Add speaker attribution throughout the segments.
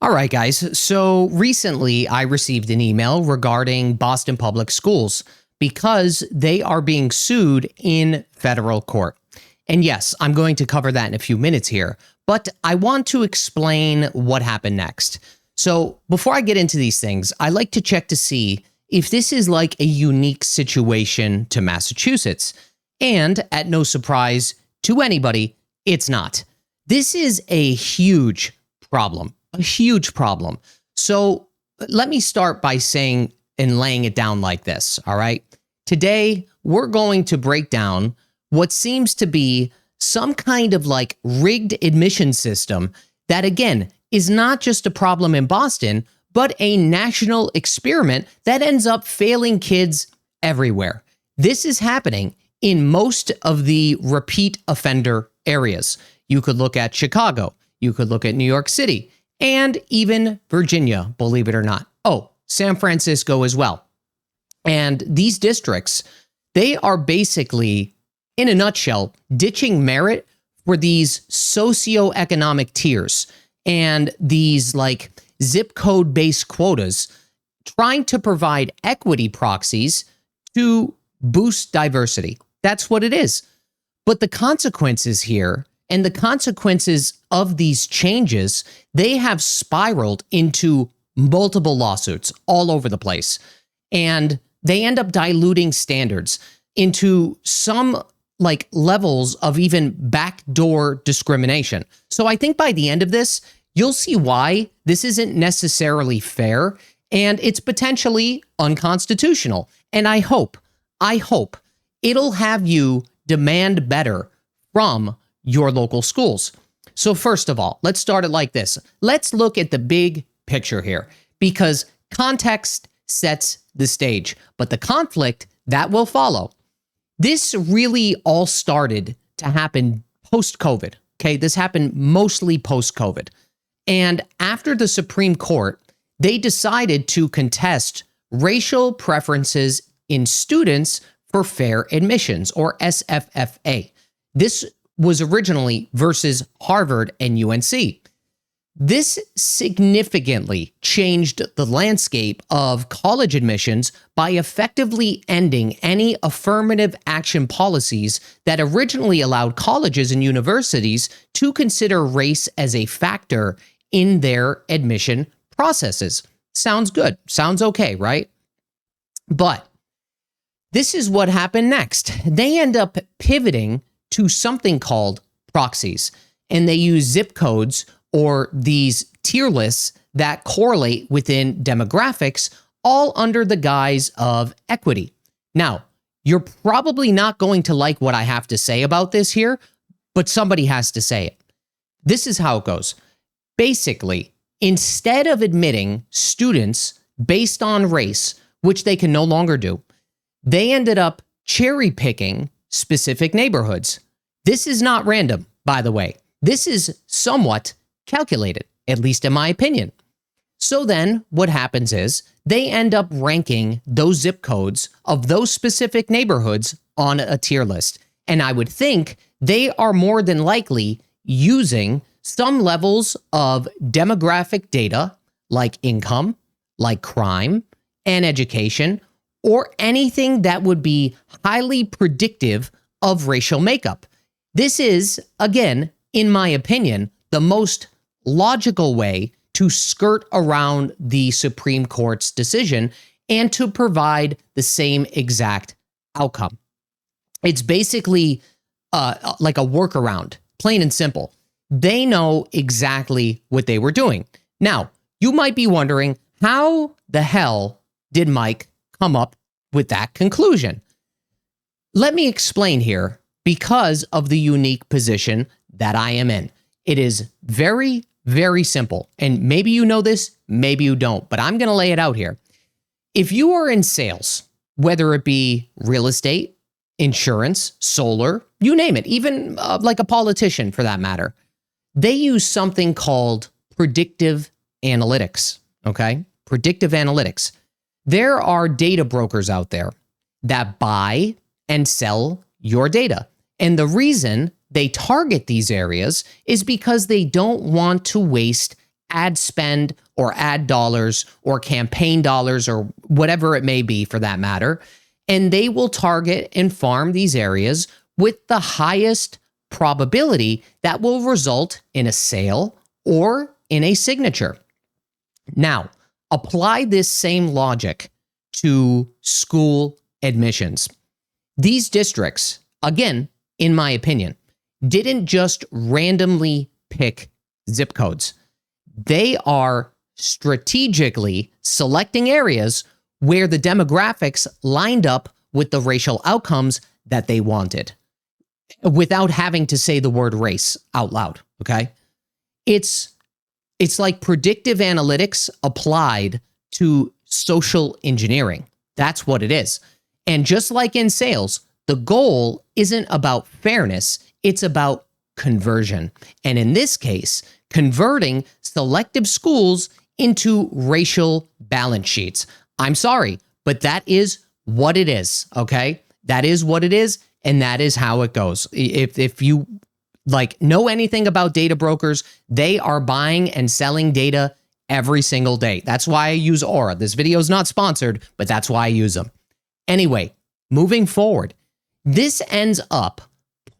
Speaker 1: All right, guys. So recently I received an email regarding Boston Public Schools because they are being sued in federal court. And yes, I'm going to cover that in a few minutes here, but I want to explain what happened next. So before I get into these things, I like to check to see if this is like a unique situation to Massachusetts. And at no surprise to anybody, it's not. This is a huge problem. A huge problem. So let me start by saying and laying it down like this, all right? Today, we're going to break down what seems to be some kind of like rigged admission system that, again, is not just a problem in Boston, but a national experiment that ends up failing kids everywhere. This is happening in most of the repeat offender areas. You could look at Chicago. You could look at New York City. And even Virginia, believe it or not. Oh, San Francisco as well. And these districts, they are basically, in a nutshell, ditching merit for these socioeconomic tiers and these like zip code based quotas, trying to provide equity proxies to boost diversity. That's what it is. But the consequences here and the consequences of these changes, they have spiraled into multiple lawsuits all over the place. And they end up diluting standards into some like levels of even backdoor discrimination. So I think by the end of this, you'll see why this isn't necessarily fair and it's potentially unconstitutional. And I hope it'll have you demand better from your local schools. So first of all, let's start it like this. Let's look at the big picture here because context sets the stage, but the conflict that will follow. This really all started to happen post-COVID, okay? This happened mostly post-COVID. And after the Supreme Court, they decided to contest racial preferences in students for fair admissions, or SFFA. This was originally versus Harvard and UNC. This significantly changed the landscape of college admissions by effectively ending any affirmative action policies that originally allowed colleges and universities to consider race as a factor in their admission processes. Sounds good. Sounds okay, right? But this is what happened next. They end up pivoting to something called proxies, and they use zip codes or these tier lists that correlate within demographics, all under the guise of equity. Now, you're probably not going to like what I have to say about this here, but somebody has to say it. This is how it goes. Basically, instead of admitting students based on race, which they can no longer do, they ended up cherry picking specific neighborhoods. This is not random, by the way. This is somewhat calculated, at least in my opinion. So then what happens is they end up ranking those zip codes of those specific neighborhoods on a tier list. And I would think they are more than likely using some levels of demographic data like income, like crime and education, or anything that would be highly predictive of racial makeup. This is, again, in my opinion, the most logical way to skirt around the Supreme Court's decision and to provide the same exact outcome. It's basically like a workaround, plain and simple. They know exactly what they were doing. Now, you might be wondering, how the hell did Mike come up with that conclusion? Let me explain here because of the unique position that I am in. It is very, very simple. And maybe you know this, maybe you don't, but I'm going to lay it out here. If you are in sales, whether it be real estate, insurance, solar, you name it, even like a politician for that matter, they use something called predictive analytics, okay? Predictive analytics. There are data brokers out there that buy and sell your data. And the reason they target these areas is because they don't want to waste ad spend or ad dollars or campaign dollars or whatever it may be for that matter. And they will target and farm these areas with the highest probability that will result in a sale or in a signature. Now, apply this same logic to school admissions. These districts, again, in my opinion, didn't just randomly pick zip codes. They are strategically selecting areas where the demographics lined up with the racial outcomes that they wanted without having to say the word race out loud, okay? It's like predictive analytics applied to social engineering. That's what it is. And just like in sales, the goal isn't about fairness, it's about conversion. And in this case, converting selective schools into racial balance sheets. I'm sorry, but that is what it is, okay? That is what it is, and that is how it goes. If you know anything about data brokers, they are buying and selling data every single day. That's why I use Aura. This video is not sponsored, but that's why I use them. Anyway, moving forward, this ends up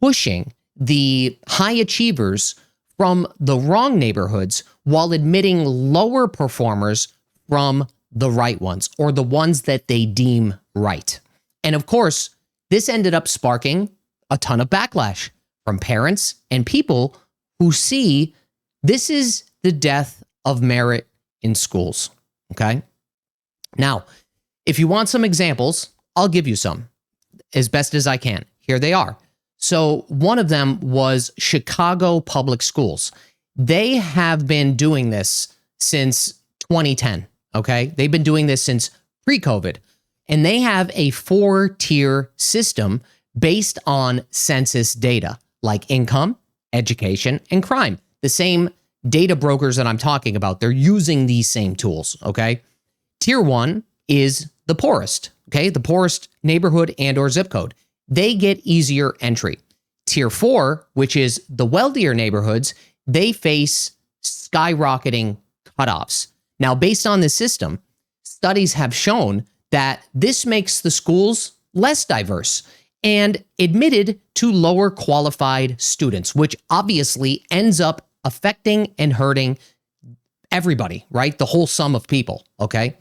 Speaker 1: pushing the high achievers from the wrong neighborhoods while admitting lower performers from the right ones, or the ones that they deem right. And of course, this ended up sparking a ton of backlash from parents and people who see this is the death of merit in schools, okay? Now, if you want some examples, I'll give you some as best as I can. Here they are. So one of them was Chicago Public Schools. They have been doing this since 2010, okay? They've been doing this since pre-COVID, and they have a 4-tier system based on census data, like income, education, and crime. The same data brokers that I'm talking about, they're using these same tools, okay? Tier 1 is the poorest, okay? The poorest neighborhood and or zip code. They get easier entry. Tier 4, which is the wealthier neighborhoods, they face skyrocketing cutoffs. Now, based on this system, studies have shown that this makes the schools less diverse and admitted to lower qualified students, which obviously ends up affecting and hurting everybody, right? The whole sum of people, okay?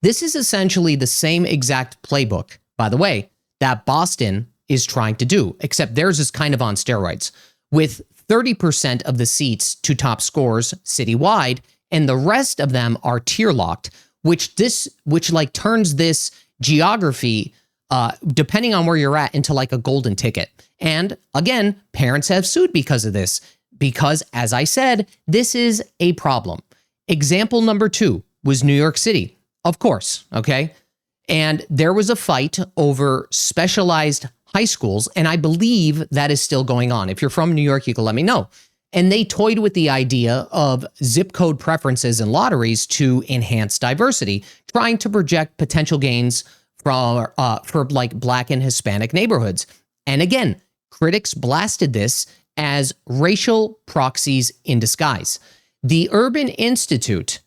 Speaker 1: This is essentially the same exact playbook, by the way, that Boston is trying to do, except theirs is kind of on steroids, with 30% of the seats to top scores citywide, and the rest of them are tier locked, which turns this geography, depending on where you're at, into like a golden ticket. And again, parents have sued because of this, because as I said, this is a problem. Example number 2 was New York City, of course, okay? And there was a fight over specialized high schools, and I believe that is still going on. If you're from New York, you can let me know. And they toyed with the idea of zip code preferences and lotteries to enhance diversity, trying to project potential gains for like Black and Hispanic neighborhoods. And again, critics blasted this as racial proxies in disguise. The Urban Institute,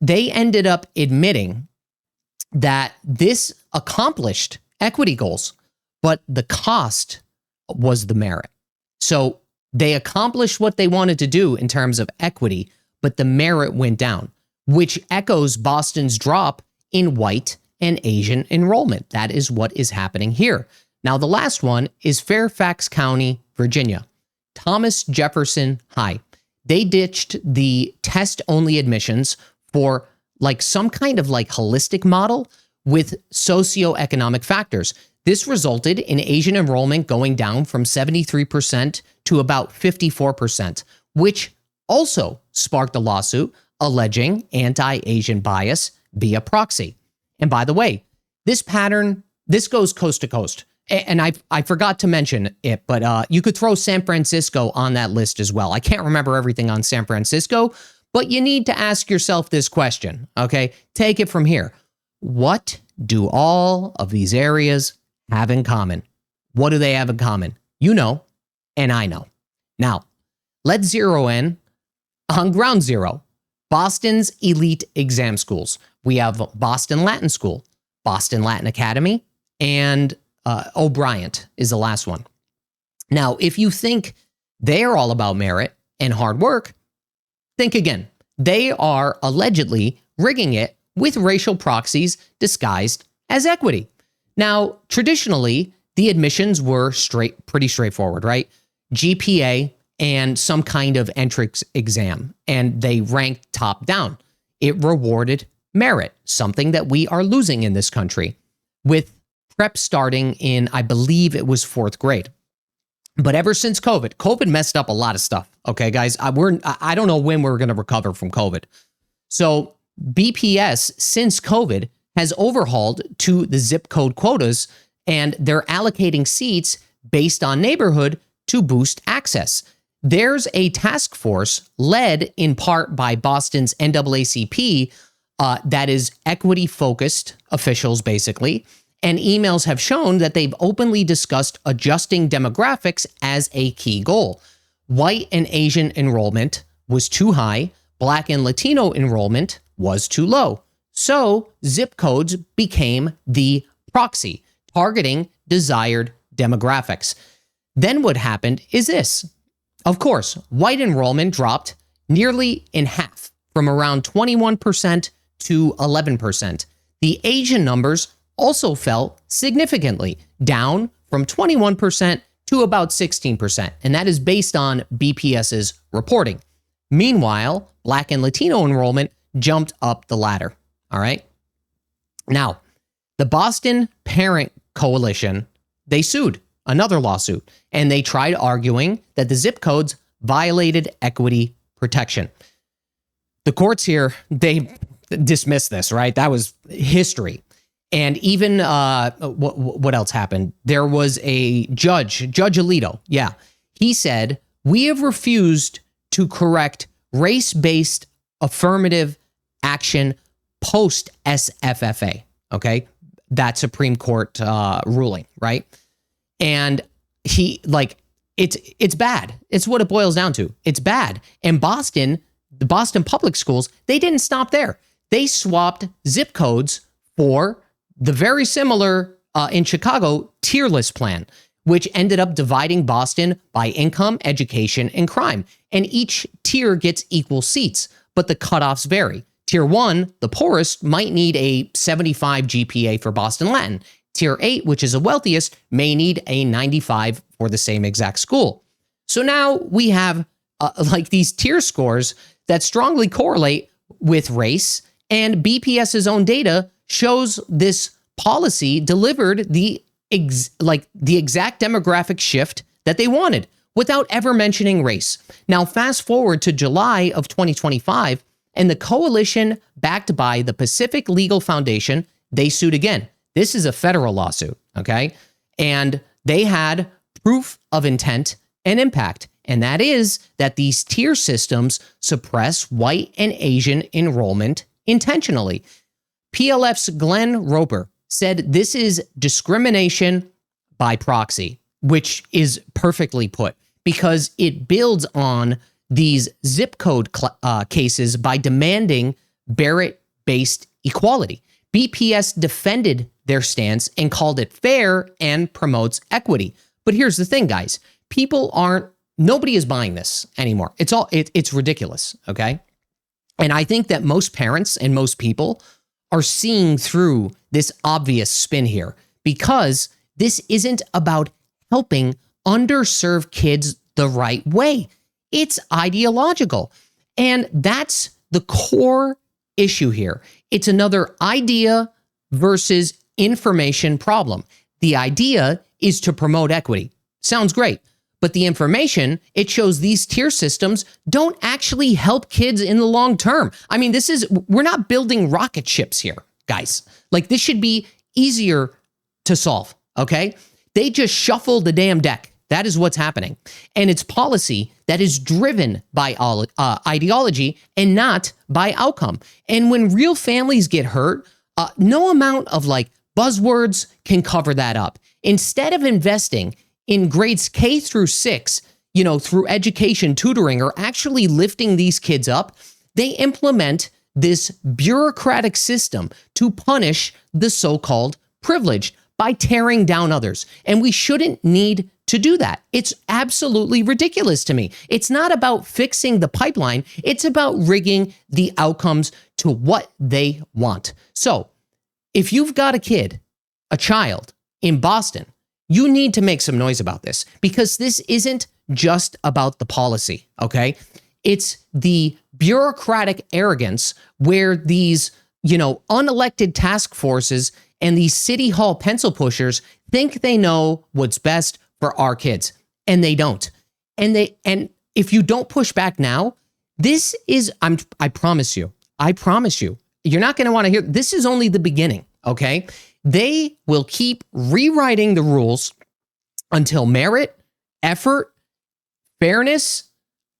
Speaker 1: they ended up admitting that this accomplished equity goals, but the cost was the merit. So they accomplished what they wanted to do in terms of equity, but the merit went down, which echoes Boston's drop in white and Asian enrollment. That is what is happening here. Now, the last one is Fairfax County, Virginia. Thomas Jefferson High. They ditched the test-only admissions for like some kind of like holistic model with socioeconomic factors. This resulted in Asian enrollment going down from 73% to about 54%, which also sparked a lawsuit alleging anti-Asian bias via proxy. And by the way, this pattern, this goes coast to coast. And I forgot to mention it, but you could throw San Francisco on that list as well. I can't remember everything on San Francisco, but you need to ask yourself this question, okay? Take it from here. What do all of these areas have in common? What do they have in common? You know, and I know. Now, let's zero in On ground zero, Boston's elite exam schools. We have Boston Latin School, Boston Latin Academy, and O'Brien is the last one. Now, if you think they're all about merit and hard work, think again. They are allegedly rigging it with racial proxies disguised as equity. Now, traditionally, the admissions were pretty straightforward, right? GPA and some kind of entrance exam, and they ranked top down. It rewarded merit, something that we are losing in this country, with prep starting in, I believe it was 4th grade. But ever since COVID messed up a lot of stuff. Okay, guys, I don't know when we're going to recover from COVID. So BPS, since COVID, has overhauled to the zip code quotas, and they're allocating seats based on neighborhood to boost access. There's a task force led in part by Boston's NAACP that is equity-focused officials, basically, and emails have shown that they've openly discussed adjusting demographics as a key goal. White and Asian enrollment was too high, Black and Latino enrollment was too low. So zip codes became the proxy, targeting desired demographics. Then what happened is this. Of course, white enrollment dropped nearly in half, from around 21% to 11%. The Asian numbers also fell significantly, down from 21% to about 16%, and that is based on BPS's reporting. Meanwhile, Black and Latino enrollment jumped up the ladder, all right? Now, the Boston Parent Coalition, they sued another lawsuit, and they tried arguing that the zip codes violated equity protection. The courts here, they dismissed this, right? That was history. And even what else happened? There was a Judge Alito. Yeah. He said, we have refused to correct race-based affirmative action post-SFFA. Okay. That Supreme Court ruling, right? And it's bad. It's what it boils down to. It's bad. And the Boston public schools, they didn't stop there. They swapped zip codes for the very similar in Chicago tier list plan, which ended up dividing Boston by income, education, and crime. And each tier gets equal seats, but the cutoffs vary. Tier 1, the poorest, might need a 75 GPA for Boston Latin. Tier 8, which is the wealthiest, may need a 95 for the same exact school. So now we have these tier scores that strongly correlate with race, and BPS's own data shows this policy delivered the exact demographic shift that they wanted without ever mentioning race. Now, fast forward to July of 2025, and the coalition backed by the Pacific Legal Foundation, they sued again. This is a federal lawsuit, okay? And they had proof of intent and impact, and that is that these tier systems suppress white and Asian enrollment intentionally. PLF's Glenn Roper said this is discrimination by proxy, which is perfectly put, because it builds on these zip code cases by demanding merit-based equality. BPS defended their stance and called it fair and promotes equity. But here's the thing, guys. Nobody is buying this anymore. It's ridiculous, okay? And I think that most parents and most people are seeing through this obvious spin here, because this isn't about helping underserved kids the right way. It's ideological. And that's the core issue here. It's another idea versus information problem. The idea is to promote equity. Sounds great. But the information, it shows these tier systems don't actually help kids in the long term. I mean, we're not building rocket ships here, guys. This should be easier to solve, okay? They just shuffle the damn deck. That is what's happening. And it's policy that is driven by ideology and not by outcome. And when real families get hurt, no amount of buzzwords can cover that up. Instead of investing in grades K through 6 through education, tutoring, or actually lifting these kids up, they implement this bureaucratic system to punish the so-called privileged by tearing down others. And we shouldn't need to do that. It's absolutely ridiculous to me. It's not about fixing the pipeline. It's about rigging the outcomes to what they want. So if you've got a child in Boston, you need to make some noise about this, because this isn't just about the policy, okay? It's the bureaucratic arrogance where these, unelected task forces and these city hall pencil pushers think they know what's best for our kids, and they don't. And if you don't push back now, this is, I promise you, you're not going to want to hear, this is only the beginning, okay? They will keep rewriting the rules until merit, effort, fairness,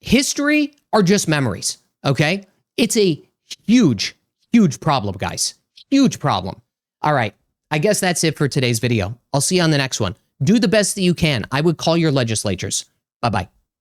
Speaker 1: history are just memories, okay? It's a huge, huge problem, guys. Huge problem. All right, I guess that's it for today's video. I'll see you on the next one. Do the best that you can. I would call your legislatures. Bye-bye.